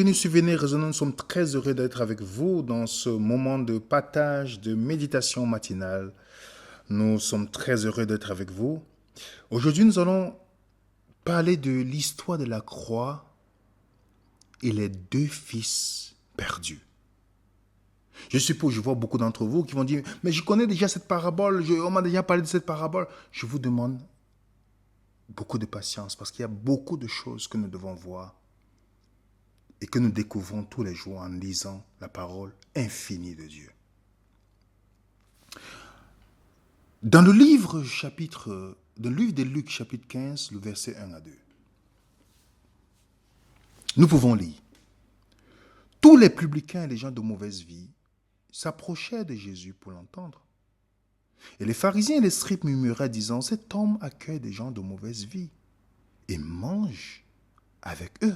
bienvenue sur Venez Raisonnons. Nous sommes très heureux d'être avec vous dans ce moment de partage, de méditation matinale. Nous sommes très heureux d'être avec vous. Aujourd'hui, nous allons parler de l'histoire de la croix et les deux fils perdus. Je suppose, je vois beaucoup d'entre vous qui vont dire, mais je connais déjà cette parabole, on m'a déjà parlé de cette parabole. Je vous demande beaucoup de patience parce qu'il y a beaucoup de choses que nous devons voir et que nous découvrons tous les jours en lisant la parole infinie de Dieu. Dans le livre de Luc, chapitre 15, le verset 1 à 2, nous pouvons lire. Tous les publicains et les gens de mauvaise vie s'approchaient de Jésus pour l'entendre. Et les pharisiens et les scribes murmuraient, disant, cet homme accueille des gens de mauvaise vie et mange avec eux.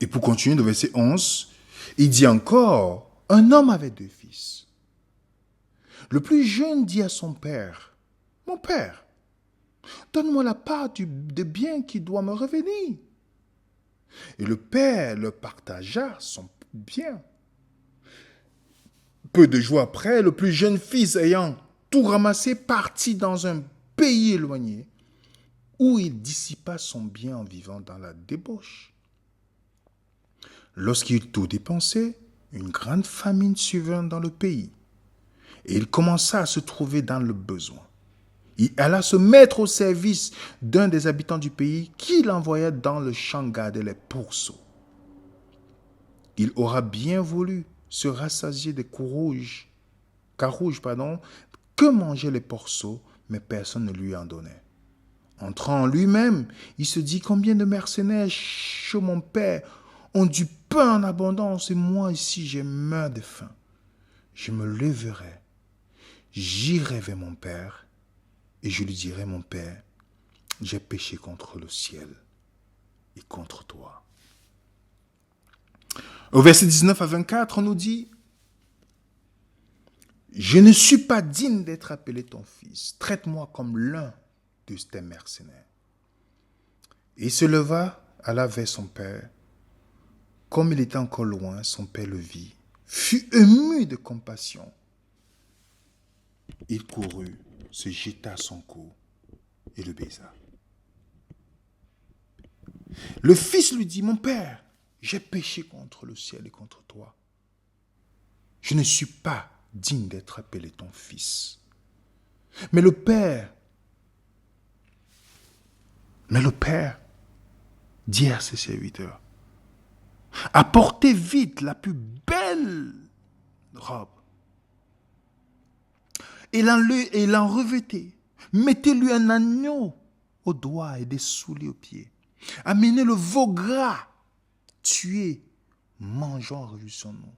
Et pour continuer, le verset 11, il dit encore, un homme avait deux fils. Le plus jeune dit à son père, mon père, donne-moi la part de bien qui doit me revenir. Et le père leur partagea son bien. Peu de jours après, le plus jeune fils ayant tout ramassé partit dans un pays éloigné où il dissipa son bien en vivant dans la débauche. Lorsqu'il eut tout dépensé, une grande famine survint dans le pays et il commença à se trouver dans le besoin. Il alla se mettre au service d'un des habitants du pays qui l'envoya dans le champ garder les pourceaux. Il aura bien voulu se rassasier des carouges, que mangeaient les pourceaux, mais personne ne lui en donnait. Entrant en lui-même, il se dit, combien de mercenaires chez mon père ont du pain en abondance et moi ici je meurs de faim. Je me lèverai, j'irai vers mon père et je lui dirai, mon père, j'ai péché contre le ciel et contre toi. Au verset 19 à 24, on nous dit, je ne suis pas digne d'être appelé ton fils, traite-moi comme l'un de tes mercenaires. Et il se leva, alla vers son père. Comme il était encore loin, son père le vit, fut ému de compassion. Il courut, se jeta à son cou et le baisa. Le fils lui dit, mon père, j'ai péché contre le ciel et contre toi. Je ne suis pas digne d'être appelé ton fils. Mais le père dit à ses serviteurs, apportez vite la plus belle robe et l'en revêtez. Mettez-lui un agneau au doigt et des souliers aux pieds. Amenez le veau gras, tuez, mangeons en revue son nom.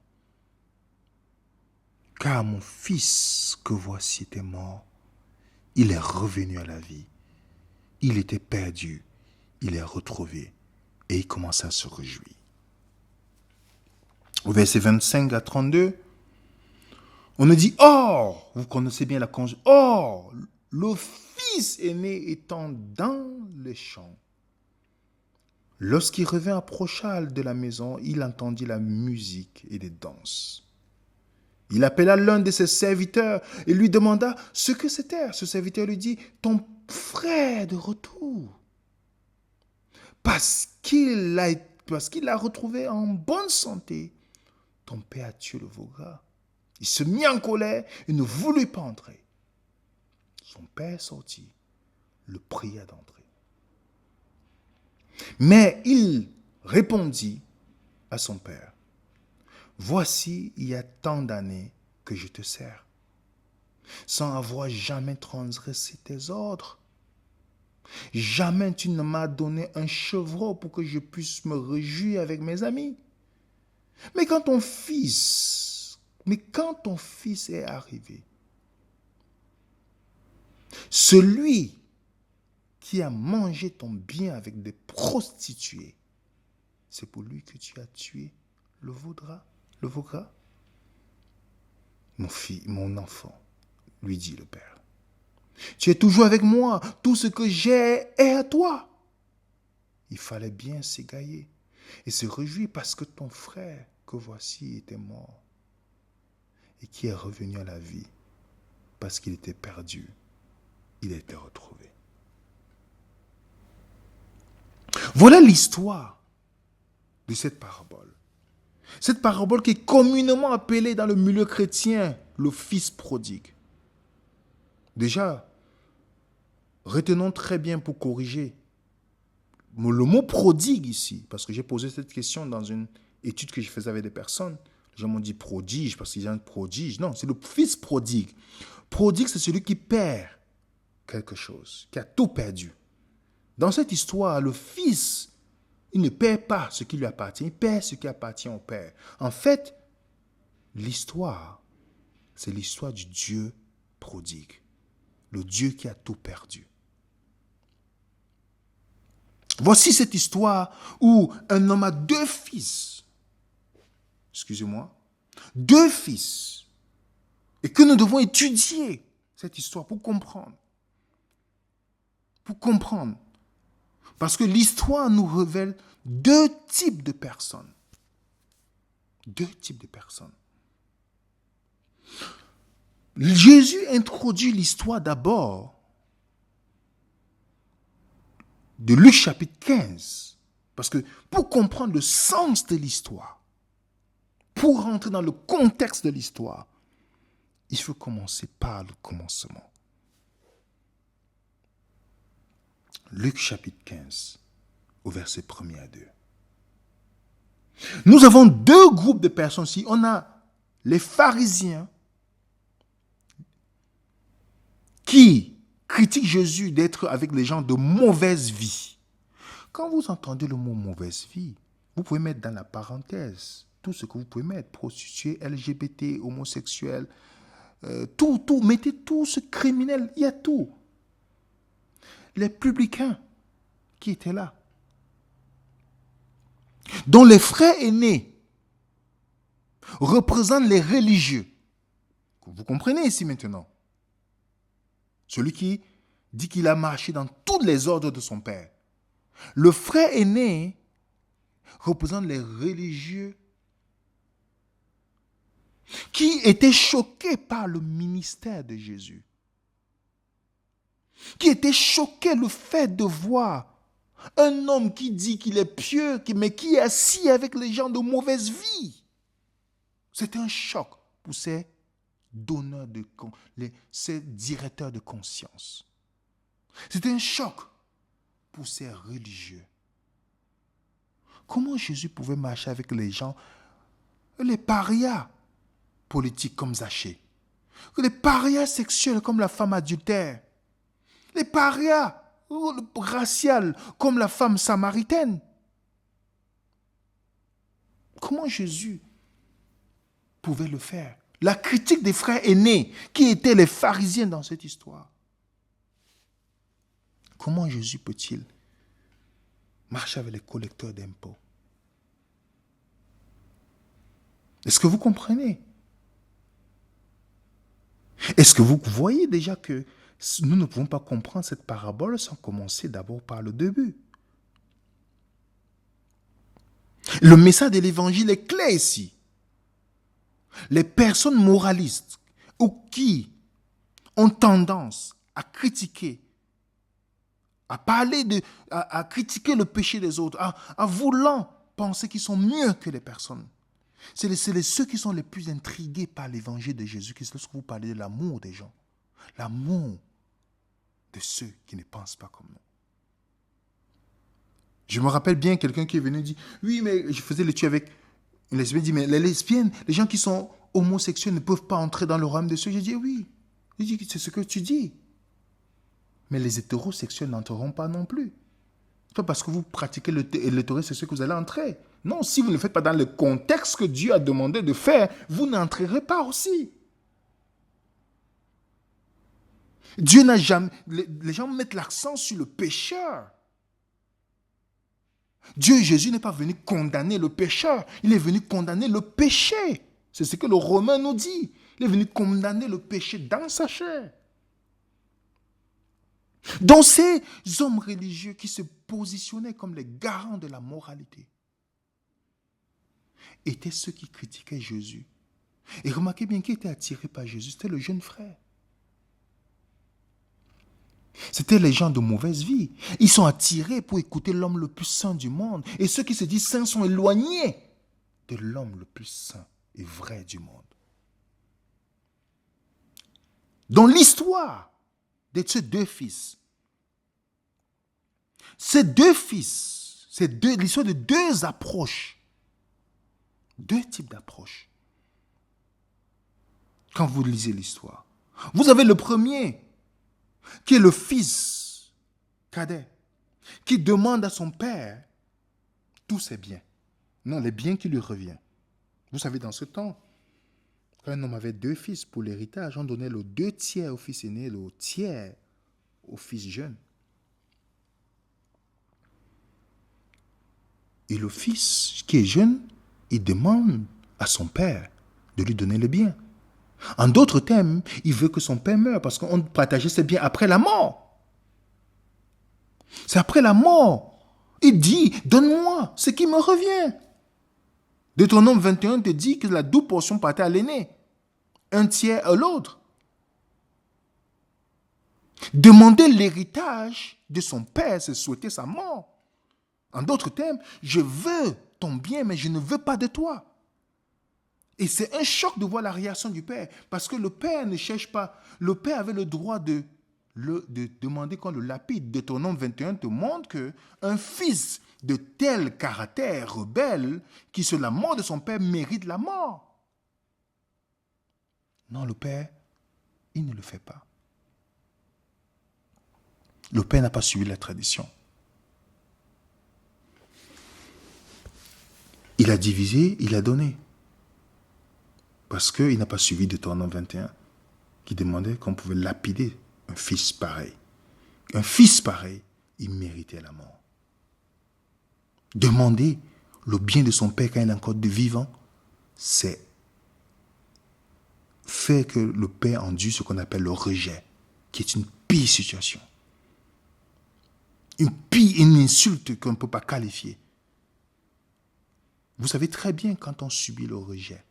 Car mon fils que voici était mort, il est revenu à la vie. Il était perdu, il est retrouvé et il commença à se réjouir. Au verset 25 à 32, on nous dit, or, vous connaissez bien la conjugaison, or, le fils aîné étant dans les champs, lorsqu'il revint approcha de la maison, il entendit la musique et des danses. Il appela l'un de ses serviteurs et lui demanda ce que c'était. Ce serviteur lui dit, ton frère est de retour. Parce qu'il l'a retrouvé en bonne santé, ton père a tué le veau gras. Il se mit en colère et ne voulut pas entrer. Son père sortit, le pria d'entrer. Mais il répondit à son père, voici, il y a tant d'années que je te sers, sans avoir jamais transgressé tes ordres. Jamais tu ne m'as donné un chevreau pour que je puisse me réjouir avec mes amis. Mais quand ton fils est arrivé, celui qui a mangé ton bien avec des prostituées, c'est pour lui que tu as tué le veau gras. Mon enfant, lui dit le père, tu es toujours avec moi, tout ce que j'ai est à toi. Il fallait bien s'égayer. et se réjouis parce que ton frère que voici était mort et qui est revenu à la vie parce qu'il était perdu, il a été retrouvé. Voilà l'histoire de cette parabole. Cette parabole qui est communément appelée dans le milieu chrétien le fils prodigue. Déjà, retenons très bien pour corriger le mot prodigue ici, parce que j'ai posé cette question dans une étude que je faisais avec des personnes. Les gens m'ont dit prodige parce qu'ils ont un prodige. Non, c'est le fils prodigue. Prodigue, c'est celui qui perd quelque chose, qui a tout perdu. Dans cette histoire, le fils, il ne perd pas ce qui lui appartient, il perd ce qui appartient au père. En fait, l'histoire, c'est l'histoire du Dieu prodigue, le Dieu qui a tout perdu. Voici cette histoire où un homme a deux fils. Excusez-moi. Deux fils. Et que nous devons étudier cette histoire pour comprendre. Pour comprendre. Parce que l'histoire nous révèle deux types de personnes. Deux types de personnes. Jésus introduit l'histoire d'abord de Luc chapitre 15. Parce que pour comprendre le sens de l'histoire, pour rentrer dans le contexte de l'histoire, il faut commencer par le commencement. Luc chapitre 15, au verset 1er à 2. Nous avons deux groupes de personnes ici. On a les pharisiens qui critiquent Jésus d'être avec les gens de mauvaise vie. Quand vous entendez le mot mauvaise vie, vous pouvez mettre dans la parenthèse tout ce que vous pouvez mettre, prostituées, LGBT, homosexuels, tout, mettez tout ce criminel, il y a tout. Les publicains qui étaient là, dont les frères aînés représentent les religieux. Vous comprenez ici maintenant? Celui qui dit qu'il a marché dans tous les ordres de son père. Le frère aîné représente les religieux qui étaient choqués par le ministère de Jésus. Qui étaient choqués le fait de voir un homme qui dit qu'il est pieux, mais qui est assis avec les gens de mauvaise vie. C'était un choc pour ces donneurs ces directeurs de conscience. C'était un choc pour ces religieux. Comment Jésus pouvait marcher avec les gens, les parias politiques comme Zachée, les parias sexuels comme la femme adultère, les parias raciales comme la femme samaritaine? Comment Jésus pouvait le faire? La critique des frères aînés, qui étaient les pharisiens dans cette histoire. Comment Jésus peut-il marcher avec les collecteurs d'impôts? Est-ce que vous comprenez? Est-ce que vous voyez déjà que nous ne pouvons pas comprendre cette parabole sans commencer d'abord par le début? Le message de l'évangile est clair ici. Les personnes moralistes ou qui ont tendance à critiquer, à parler à critiquer le péché des autres, à voulant penser qu'ils sont mieux que les personnes. C'est ceux qui sont les plus intrigués par l'évangile de Jésus-Christ lorsque vous parlez de l'amour des gens. L'amour de ceux qui ne pensent pas comme nous. Je me rappelle bien quelqu'un qui est venu dire, oui, mais je faisais l'étude avec une lesbienne, dit, mais les lesbiennes, les gens qui sont homosexuels ne peuvent pas entrer dans le royaume de Dieu. J'ai dit, oui. J'ai dit, c'est ce que tu dis. Mais les hétérosexuels n'entreront pas non plus. C'est pas parce que vous pratiquez l'hétérosexuel que vous allez entrer. Non, si vous ne le faites pas dans le contexte que Dieu a demandé de faire, vous n'entrerez pas aussi. Dieu n'a jamais... Les gens mettent l'accent sur le pécheur. Jésus n'est pas venu condamner le pécheur, il est venu condamner le péché. C'est ce que le Romain nous dit. Il est venu condamner le péché dans sa chair. Donc ces hommes religieux qui se positionnaient comme les garants de la moralité, étaient ceux qui critiquaient Jésus. Et remarquez bien qui était attiré par Jésus, c'était le jeune frère. C'était les gens de mauvaise vie. Ils sont attirés pour écouter l'homme le plus saint du monde. Et ceux qui se disent saints sont éloignés de l'homme le plus saint et vrai du monde. Dans l'histoire de ces deux fils, c'est l'histoire de deux approches, deux types d'approches. Quand vous lisez l'histoire, vous avez le premier, qui est le fils cadet, qui demande à son père tous ses biens. Non, les biens qui lui reviennent. Vous savez, dans ce temps, quand un homme avait deux fils pour l'héritage, on donnait le 2/3 au fils aîné et le tiers au fils jeune. Et le fils qui est jeune, il demande à son père de lui donner le bien. En d'autres termes, il veut que son père meure parce qu'on partageait ses biens après la mort. C'est après la mort. Il dit, donne-moi ce qui me revient. Deutéronome 21 te dit que la double portion partait à l'aîné, 1/3 à l'autre. Demander l'héritage de son père, c'est souhaiter sa mort. En d'autres termes, je veux ton bien, mais je ne veux pas de toi. Et c'est un choc de voir la réaction du père, parce que le père ne cherche pas. Le père avait le droit de demander qu'on le lapide. Deutéronome 21 te montre qu'un fils de tel caractère rebelle, qui sur la mort de son père mérite la mort. Non, le père, il ne le fait pas. Le père n'a pas suivi la tradition. Il a divisé, il a donné. Parce qu'il n'a pas suivi Deutéronome 21, qui demandait qu'on pouvait lapider un fils pareil. Un fils pareil, il méritait la mort. Demander le bien de son père quand il est encore de vivant, c'est faire que le père endure ce qu'on appelle le rejet, qui est une pire situation. Une insulte qu'on ne peut pas qualifier. Vous savez très bien quand on subit le rejet.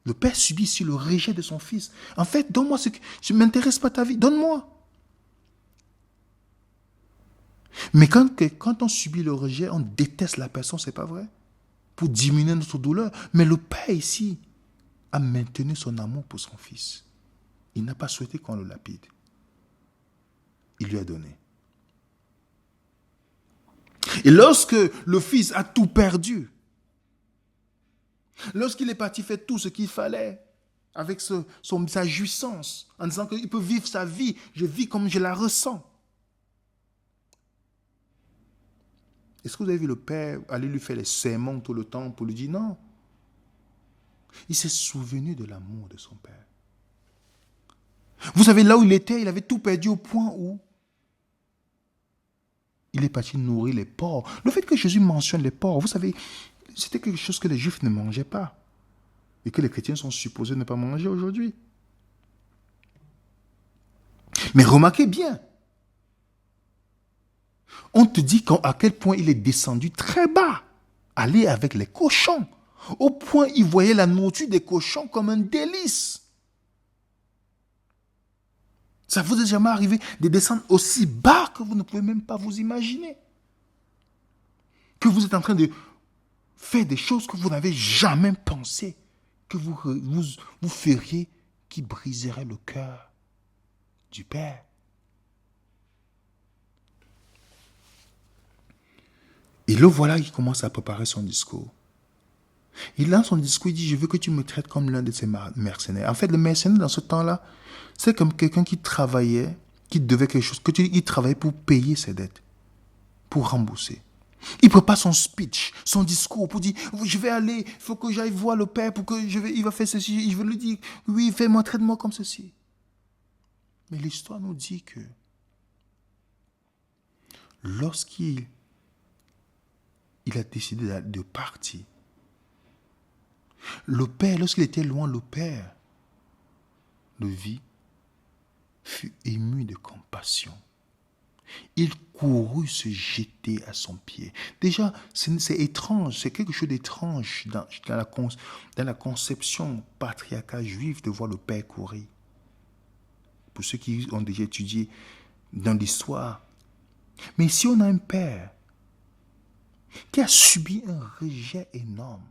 Le père subit ici le rejet de son fils. En fait, donne-moi ce que... Je ne m'intéresse pas à ta vie, donne-moi. Mais quand on subit le rejet, on déteste la personne, c'est pas vrai? Pour diminuer notre douleur. Mais le père ici a maintenu son amour pour son fils. Il n'a pas souhaité qu'on le lapide. Il lui a donné. Et lorsque le fils a tout perdu, lorsqu'il est parti faire tout ce qu'il fallait, avec sa jouissance, en disant qu'il peut vivre sa vie, je vis comme je la ressens. Est-ce que vous avez vu le père aller lui faire les sermons tout le temps pour lui dire non? Il s'est souvenu de l'amour de son père. Vous savez, là où il était, il avait tout perdu au point où il est parti nourrir les porcs. Le fait que Jésus mentionne les porcs, vous savez, c'était quelque chose que les Juifs ne mangeaient pas et que les chrétiens sont supposés ne pas manger aujourd'hui. Mais remarquez bien, on te dit à quel point il est descendu très bas, aller avec les cochons, au point il voyait la nourriture des cochons comme un délice. Ça vous est jamais arrivé de descendre aussi bas que vous ne pouvez même pas vous imaginer? Que vous êtes en train de faire des choses que vous n'avez jamais pensé que vous feriez, qui briseraient le cœur du Père. Et le voilà qui commence à préparer son discours. Il lance son discours, il dit, je veux que tu me traites comme l'un de ces mercenaires. En fait, le mercenaire, dans ce temps-là, c'est comme quelqu'un qui travaillait, qui devait quelque chose, il travaillait pour payer ses dettes, pour rembourser. Il prépare son speech, son discours pour dire, je vais aller, il faut que j'aille voir le Père, il va faire ceci, je vais lui dire, oui, fais-moi, traite-moi comme ceci. Mais l'histoire nous dit que lorsqu'il a décidé de partir, le Père, lorsqu'il était loin, le Père le vit, fut ému de compassion. Il courut se jeter à son pied. Déjà, c'est étrange, c'est quelque chose d'étrange dans la conception patriarcale juive de voir le père courir. Pour ceux qui ont déjà étudié dans l'histoire. Mais ici, on a un père qui a subi un rejet énorme.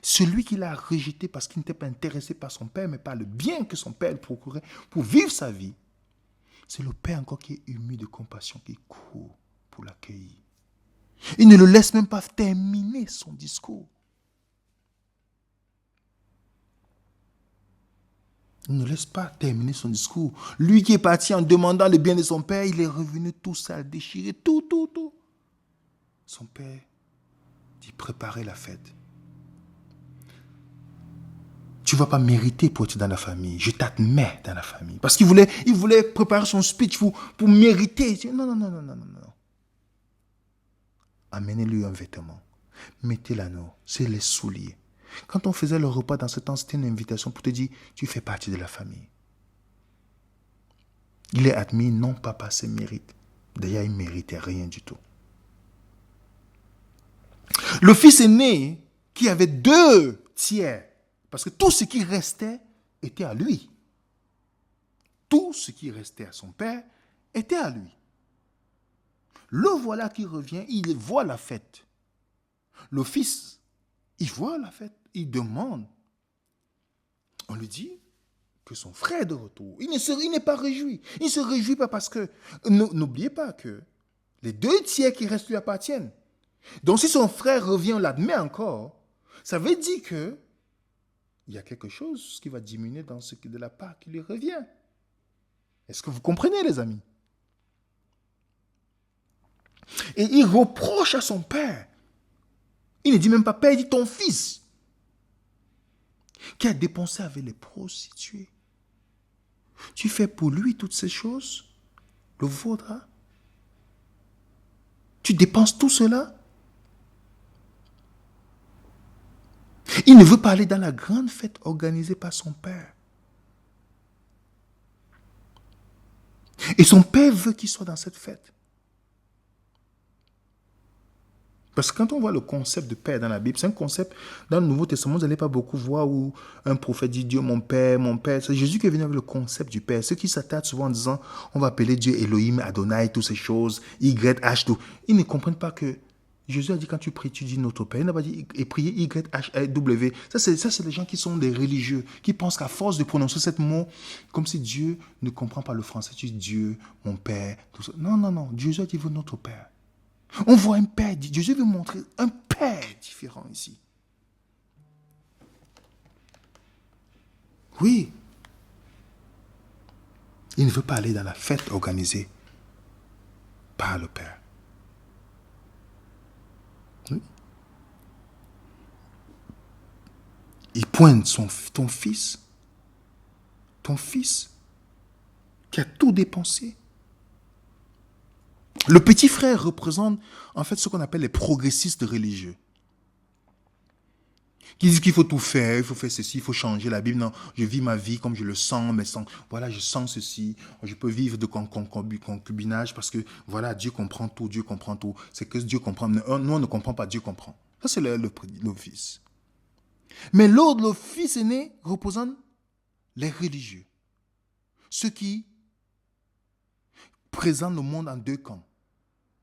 Celui qui l'a rejeté parce qu'il n'était pas intéressé par son père, mais par le bien que son père procurait pour vivre sa vie. C'est le père encore qui est ému de compassion, qui court pour l'accueillir. Il ne le laisse même pas terminer son discours. Il ne laisse pas terminer son discours. Lui qui est parti en demandant le bien de son père, il est revenu tout sale, déchiré, tout. Son père dit préparez la fête. Tu ne vas pas mériter pour être dans la famille. Je t'admets dans la famille. Parce qu'il voulait préparer son speech pour mériter. Non. Amenez-lui un vêtement. Mettez l'anneau. C'est les souliers. Quand on faisait le repas dans ce temps, c'était une invitation pour te dire, tu fais partie de la famille. Il est admis non pas par ses mérites. D'ailleurs, il ne méritait rien du tout. Le fils aîné, qui avait 2/3, parce que tout ce qui restait était à lui. Tout ce qui restait à son père était à lui. Le voilà qui revient, il voit la fête. Le fils, il voit la fête, il demande. On lui dit que son frère est de retour. Il n'est pas réjoui. Il ne se réjouit pas parce que, n'oubliez pas que les 2/3 qui restent lui appartiennent. Donc si son frère revient, on l'admet encore, ça veut dire que il y a quelque chose qui va diminuer dans ce qui de la part qui lui revient. Est-ce que vous comprenez, les amis? Et il reproche à son père. Il ne dit même pas père, il dit ton fils, qui a dépensé avec les prostituées. Tu fais pour lui toutes ces choses, le vaudra. Tu dépenses tout cela. Il ne veut pas aller dans la grande fête organisée par son père. Et son père veut qu'il soit dans cette fête. Parce que quand on voit le concept de père dans la Bible, c'est un concept, dans le Nouveau Testament, vous n'allez pas beaucoup voir où un prophète dit Dieu, mon père. C'est Jésus qui est venu avec le concept du père. Ceux qui s'attardent souvent en disant, on va appeler Dieu Elohim, Adonai, toutes ces choses, YH, tout. Ils ne comprennent pas que Jésus a dit quand tu pries, tu dis notre Père. Il n'a pas dit et prier YHW. Ça, c'est les gens qui sont des religieux, qui pensent qu'à force de prononcer ce mot, comme si Dieu ne comprend pas le français, tu dis Dieu, mon Père, tout ça. Non. Jésus a dit notre Père. On voit un père, Jésus veut montrer un père différent ici. Oui. Il ne veut pas aller dans la fête organisée par le Père. Oui. Il pointe ton fils qui a tout dépensé. Le petit frère représente en fait ce qu'on appelle les progressistes religieux. Qui disent qu'il faut tout faire, il faut faire ceci, il faut changer la Bible. Non, je vis ma vie comme je le sens, mais voilà, je sens ceci. Je peux vivre de concubinage parce que voilà, Dieu comprend tout, Dieu comprend tout. C'est que Dieu comprend. Nous, on ne comprend pas, Dieu comprend. Ça, c'est le fils. Mais l'autre, le fils aîné, représente les religieux. Ceux qui présentent le monde en deux camps.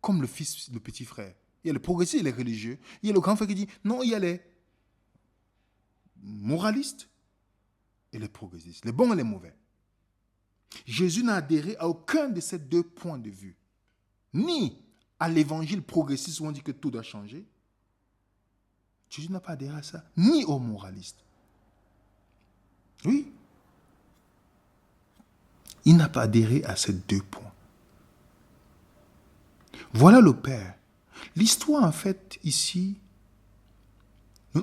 Comme le fils, le petit frère. Il y a le progressiste et les religieux. Il y a le grand frère qui dit, non, il y a les moralistes et les progressistes, les bons et les mauvais. Jésus n'a adhéré à aucun de ces deux points de vue. Ni à l'évangile progressiste où on dit que tout doit changer. Jésus n'a pas adhéré à ça. Ni aux moralistes. Oui. Il n'a pas adhéré à ces deux points. Voilà le Père. L'histoire, en fait, ici,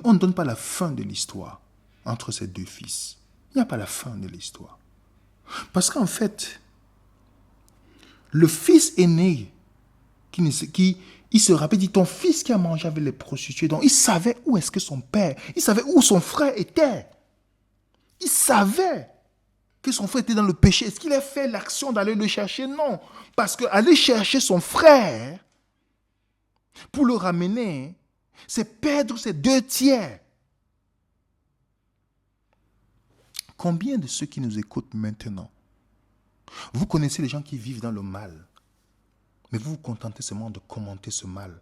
on ne donne pas la fin de l'histoire entre ces deux fils. Il n'y a pas la fin de l'histoire. Parce qu'en fait, le fils aîné, il se rappelle, dit, ton fils qui a mangé avec les prostituées, donc il savait où est-ce que son père, il savait où son frère était. Il savait. que son frère était dans le péché, est-ce qu'il a fait l'action d'aller le chercher? Non. Parce qu'aller chercher son frère pour le ramener, c'est perdre ses 2 tiers. Combien de ceux qui nous écoutent maintenant, vous connaissez les gens qui vivent dans le mal, mais vous vous contentez seulement de commenter ce mal.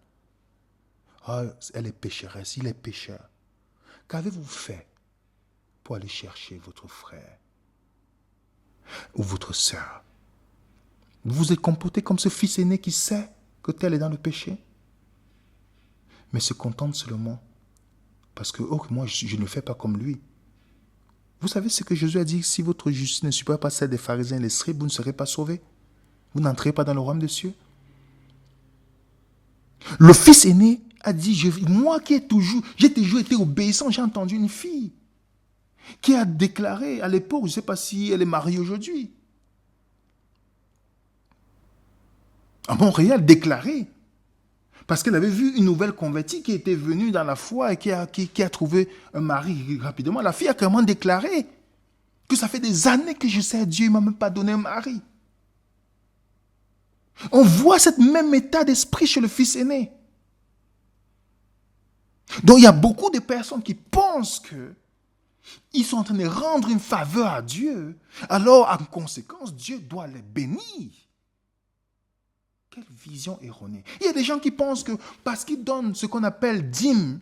Ah, elle est pécheresse, il est pécheur. Qu'avez-vous fait pour aller chercher votre frère ou votre sœur? Vous vous êtes comporté comme ce fils aîné qui sait que tel est dans le péché, mais se contente seulement parce que moi je ne fais pas comme lui. Vous savez ce que Jésus a dit? Si votre justice ne supère pas celle des pharisiens et des scribes, vous ne serez pas sauvés. Vous n'entrez pas dans le royaume des cieux. Le fils aîné a dit, moi qui j'ai toujours été obéissant, j'ai entendu une fille qui a déclaré à l'époque, je ne sais pas si elle est mariée aujourd'hui, à Montréal, déclaré, parce qu'elle avait vu une nouvelle convertie qui était venue dans la foi et qui a trouvé un mari rapidement. La fille a carrément déclaré que ça fait des années que je sais, Dieu ne m'a même pas donné un mari. On voit cette même état d'esprit chez le fils aîné. Donc il y a beaucoup de personnes qui pensent qu'ils sont en train de rendre une faveur à Dieu, alors en conséquence, Dieu doit les bénir. Quelle vision erronée. Il y a des gens qui pensent que parce qu'ils donnent ce qu'on appelle dîme,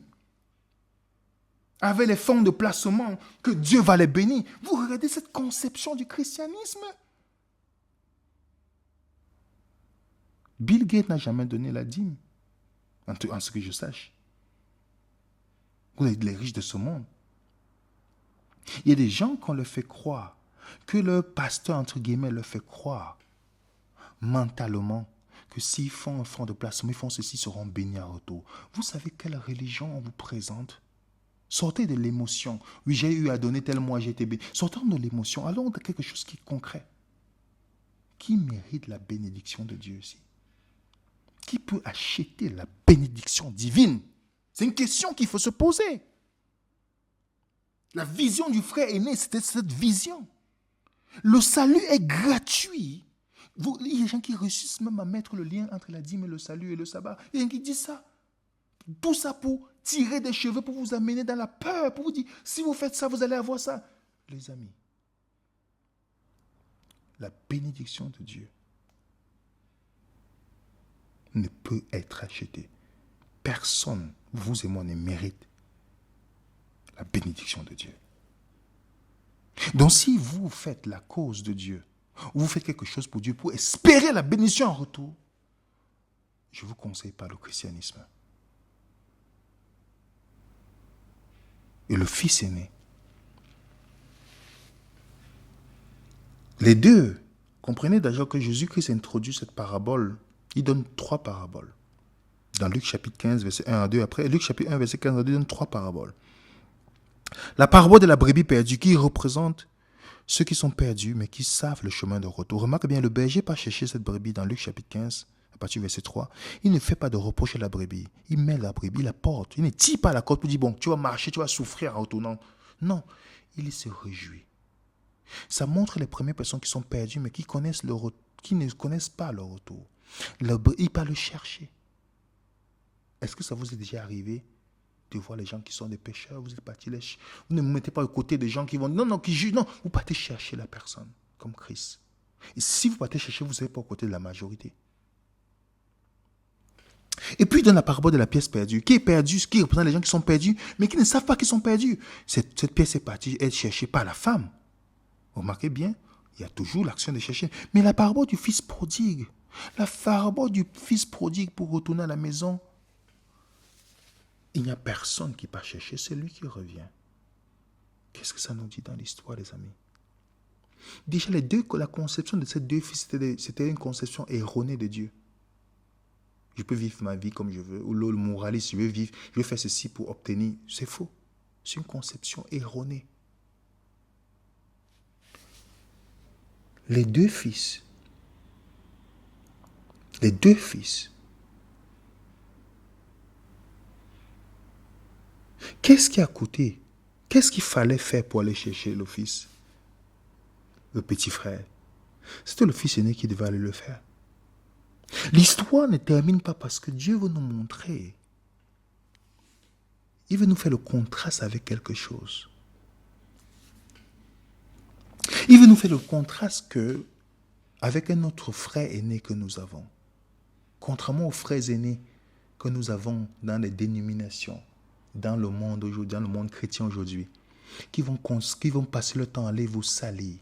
avec les fonds de placement, que Dieu va les bénir. Vous regardez cette conception du christianisme. Bill Gates n'a jamais donné la dîme, en ce que je sache. Vous êtes les riches de ce monde. Il y a des gens qu'on leur fait croire, que leur pasteur, entre guillemets, leur fait croire, mentalement, que s'ils font un fonds de placement, ils font ceci, ils seront bénis en retour. Vous savez quelle religion on vous présente? Sortez de l'émotion. Oui, j'ai eu à donner tel mois, j'ai été béni. Sortons de l'émotion. Allons dans quelque chose qui est concret. Qui mérite la bénédiction de Dieu ici? Qui peut acheter la bénédiction divine? C'est une question qu'il faut se poser. La vision du frère aîné, c'était cette vision. Le salut est gratuit. Il y a des gens qui réussissent même à mettre le lien entre la dîme et le salut et le sabbat. Il y a des gens qui disent ça. Tout ça pour tirer des cheveux, pour vous amener dans la peur, pour vous dire, si vous faites ça, vous allez avoir ça. Les amis, la bénédiction de Dieu ne peut être achetée. Personne, vous et moi, ne mérite la bénédiction de Dieu. Donc si vous faites la cause de Dieu, ou vous faites quelque chose pour Dieu, pour espérer la bénédiction en retour, je ne vous conseille pas le christianisme. Et le fils aîné, les deux, comprenez déjà que Jésus-Christ introduit cette parabole, il donne 3 paraboles. Dans Luc chapitre 15, verset 1 à 2, après Luc chapitre 1, verset 15 à 2, il donne 3 paraboles. La parabole de la brebis perdue qui représente ceux qui sont perdus mais qui savent le chemin de retour. Remarque bien, le berger part chercher cette brebis dans Luc chapitre 15, à partir du verset 3. Il ne fait pas de reproche à la brebis. Il met la brebis, il la porte. Il ne tire pas la corde pour dire, bon, tu vas marcher, tu vas souffrir en retournant. Non, il se réjouit. Ça montre les premières personnes qui sont perdues mais qui ne connaissent pas leur retour. Il part le chercher. Est-ce que ça vous est déjà arrivé de voir les gens qui sont des pécheurs? Vous êtes partis, vous ne vous mettez pas aux côtés des gens qui vont, non, qui jugent, non, vous partez chercher la personne, comme Christ. Et si vous partez chercher, vous n'êtes pas aux côtés de la majorité. Et puis, dans la parabole de la pièce perdue, qui est perdue, qui représente les gens qui sont perdus, mais qui ne savent pas qu'ils sont perdus. Cette pièce est partie être cherchée par la femme. Vous remarquez bien, il y a toujours l'action de chercher. Mais la parabole du fils prodigue, la parabole du fils prodigue pour retourner à la maison, il n'y a personne qui part chercher, c'est lui qui revient. Qu'est-ce que ça nous dit dans l'histoire, les amis? Déjà, la conception de ces 2 fils, c'était une conception erronée de Dieu. Je peux vivre ma vie comme je veux, ou le moraliste, je veux faire ceci pour obtenir. C'est faux. C'est une conception erronée. Les deux fils, qu'est-ce qui a coûté? Qu'est-ce qu'il fallait faire pour aller chercher le fils? le petit frère. C'était le fils aîné qui devait aller le faire. L'histoire ne termine pas parce que Dieu veut nous montrer. Il veut nous faire le contraste avec quelque chose. Il veut nous faire le contraste avec un autre frère aîné que nous avons. Contrairement aux frères aînés que nous avons dans les dénominations, dans le monde aujourd'hui, dans le monde chrétien aujourd'hui, qui vont passer le temps à aller vous salir,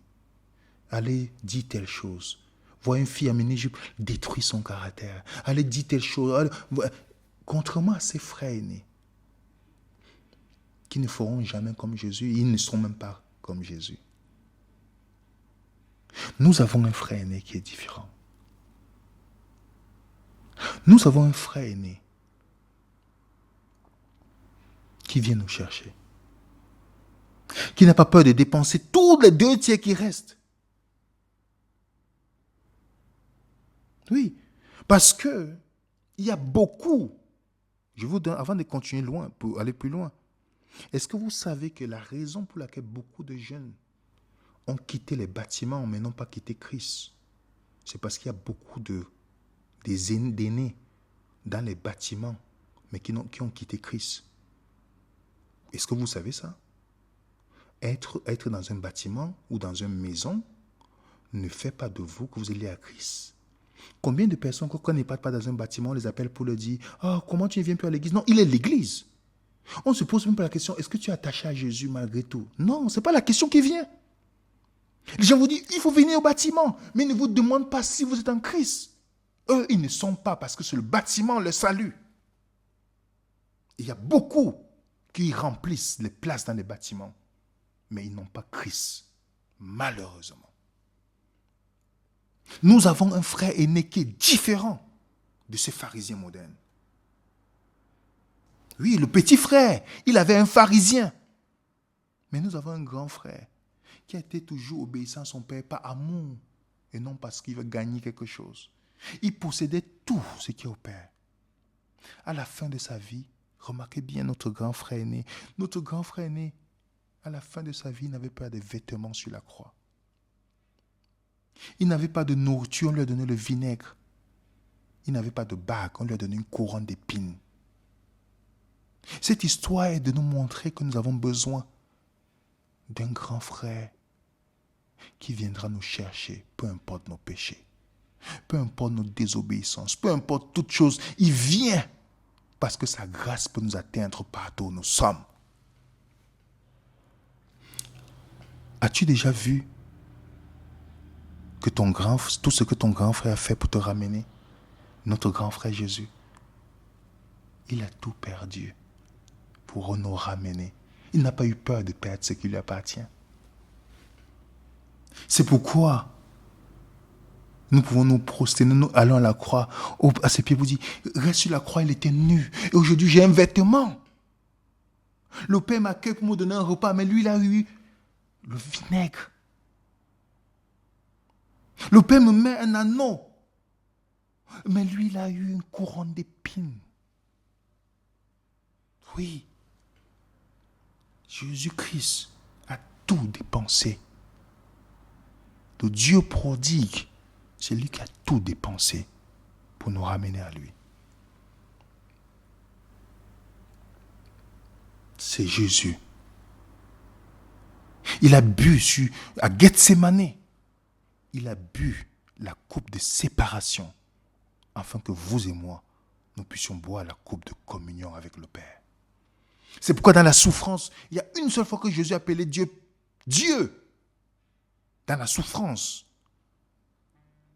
aller dire telle chose. Voir une fille amener jupe, détruire son caractère. Aller dire telle chose. Contrairement à ses frères aînés, qui ne feront jamais comme Jésus, ils ne sont même pas comme Jésus. Nous avons un frère aîné qui est différent. Nous avons un frère aîné qui vient nous chercher, qui n'a pas peur de dépenser tous les 2 tiers qui restent. Oui, parce que il y a beaucoup. Je vous donne, avant de continuer loin, pour aller plus loin, est-ce que vous savez que la raison pour laquelle beaucoup de jeunes ont quitté les bâtiments mais n'ont pas quitté Christ, c'est parce qu'il y a beaucoup d'aînés dans les bâtiments mais qui ont quitté Christ. Est-ce que vous savez ça? Être dans un bâtiment ou dans une maison ne fait pas de vous que vous allez à Christ. Combien de personnes, quand on n'est pas dans un bâtiment, on les appelle pour leur dire « Oh, comment tu ne viens plus à l'église ?» Non, il est l'église. On ne se pose même pas la question « Est-ce que tu es attaché à Jésus malgré tout ?» Non, ce n'est pas la question qui vient. Les gens vous disent « Il faut venir au bâtiment », mais ils ne vous demandent pas si vous êtes en Christ. Eux, ils ne sont pas parce que c'est le bâtiment, le salut. Il y a beaucoup qui remplissent les places dans les bâtiments, mais ils n'ont pas Christ, malheureusement. Nous avons un frère aîné qui est différent de ces pharisiens modernes. Oui, le petit frère, il avait un pharisien. Mais nous avons un grand frère qui a été toujours obéissant à son père par amour et non parce qu'il veut gagner quelque chose. Il possédait tout ce qui est au père. À la fin de sa vie, remarquez bien notre grand frère aîné. Notre grand frère aîné, à la fin de sa vie, n'avait pas de vêtements sur la croix. Il n'avait pas de nourriture, on lui a donné le vinaigre. Il n'avait pas de bague, on lui a donné une couronne d'épines. Cette histoire est de nous montrer que nous avons besoin d'un grand frère qui viendra nous chercher, peu importe nos péchés, peu importe nos désobéissances, peu importe toute chose. Il vient parce que sa grâce peut nous atteindre partout où nous sommes. As-tu déjà vu que tout ce que ton grand frère a fait pour te ramener, notre grand frère Jésus, il a tout perdu pour nous ramener. Il n'a pas eu peur de perdre ce qui lui appartient. C'est pourquoi nous pouvons nous prosterner, nous allons à la croix, à ses pieds, vous dit, reste sur la croix, il était nu. Et aujourd'hui, j'ai un vêtement. Le Père m'accueille pour me donner un repas, mais lui, il a eu le vinaigre. Le Père me met un anneau, mais lui, il a eu une couronne d'épines. Oui. Jésus-Christ a tout dépensé. Le Dieu prodigue, c'est lui qui a tout dépensé pour nous ramener à lui. C'est Jésus. Il a bu à Gethsémane. Il a bu la coupe de séparation afin que vous et moi, nous puissions boire la coupe de communion avec le Père. C'est pourquoi dans la souffrance, il y a une seule fois que Jésus a appelé Dieu, Dieu, dans la souffrance,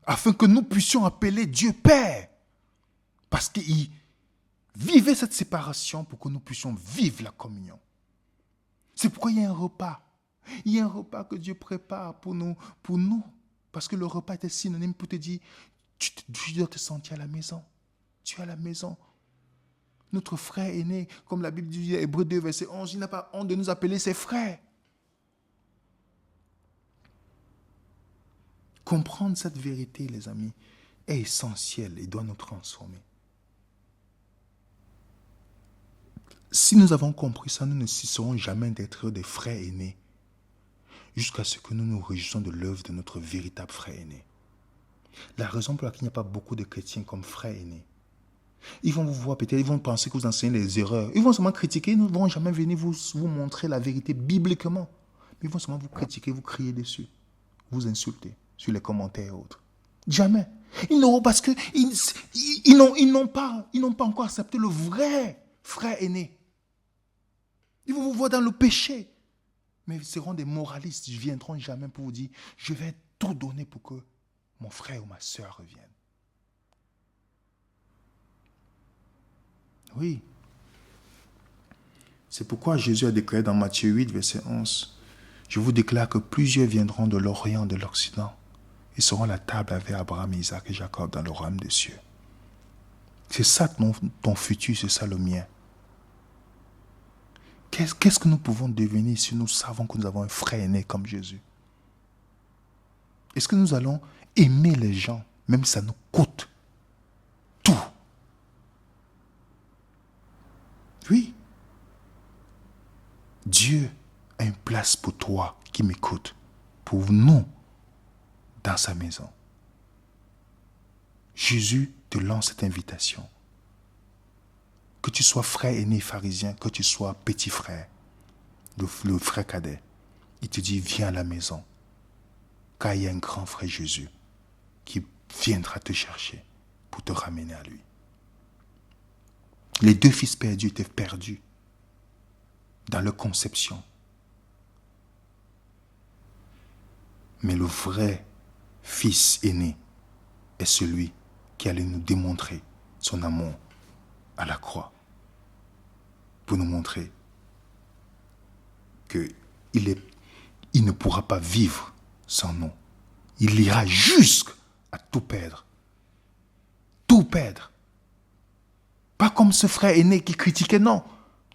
afin que nous puissions appeler Dieu Père, parce qu'il vivait cette séparation pour que nous puissions vivre la communion. C'est pourquoi il y a un repas. Il y a un repas que Dieu prépare pour nous, parce que le repas était synonyme pour te dire, tu dois te sentir à la maison. Tu es à la maison. Notre frère aîné, comme la Bible dit, Hébreux 2, verset 11, il n'a pas honte de nous appeler ses frères. Comprendre cette vérité, les amis, est essentiel et doit nous transformer. Si nous avons compris ça, nous ne cesserons jamais d'être des frères aînés. jusqu'à ce que nous nous réjouissons de l'œuvre de notre véritable frère aîné. La raison pour laquelle il n'y a pas beaucoup de chrétiens comme frères aînés, ils vont vous voir peut-être, ils vont penser que vous enseignez les erreurs. Ils vont seulement critiquer, ils ne vont jamais venir vous montrer la vérité bibliquement. Mais ils vont seulement vous critiquer, vous crier dessus, vous insulter sur les commentaires et autres. Jamais. Ils n'auront parce que ils n'ont pas encore accepté le vrai frère aîné. Ils vont vous voir dans le péché. Mais ils seront des moralistes. Ils ne viendront jamais pour vous dire, je vais tout donner pour que mon frère ou ma soeur revienne. Oui. C'est pourquoi Jésus a déclaré dans Matthieu 8, verset 11, « Je vous déclare que plusieurs viendront de l'Orient, de l'Occident, et seront à la table avec Abraham, Isaac et Jacob dans le royaume des cieux. » C'est ça ton futur, c'est ça le mien. Qu'est-ce que nous pouvons devenir si nous savons que nous avons un frère aîné comme Jésus? Est-ce que nous allons aimer les gens, même si ça nous coûte tout? Oui. Dieu a une place pour toi qui m'écoute, pour nous, dans sa maison. Jésus te lance cette invitation. Que tu sois frère aîné pharisien, que tu sois petit frère, le frère cadet, il te dit, viens à la maison, car il y a un grand frère Jésus qui viendra te chercher pour te ramener à lui. Les deux fils perdus étaient perdus dans leur conception. Mais le vrai fils aîné est celui qui allait nous démontrer son amour à la croix, pour nous montrer qu'il ne pourra pas vivre sans nous. Il ira jusqu'à tout perdre. Tout perdre. Pas comme ce frère aîné qui critiquait, non.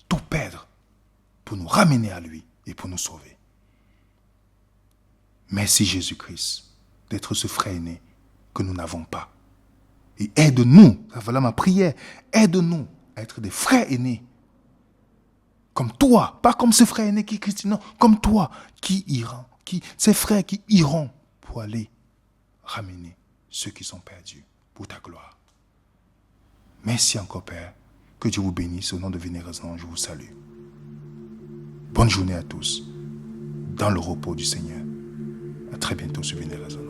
Tout perdre pour nous ramener à lui et pour nous sauver. Merci Jésus-Christ d'être ce frère aîné que nous n'avons pas. Et aide-nous, voilà ma prière, aide-nous à être des frères aînés. Comme toi, pas comme ces frères aînés qui critiquent, non, comme toi, ces frères qui iront pour aller ramener ceux qui sont perdus pour ta gloire. Merci encore, Père. Que Dieu vous bénisse. Au nom de Vénéraison, je vous salue. Bonne journée à tous. Dans le repos du Seigneur. À très bientôt sur Vénéraison.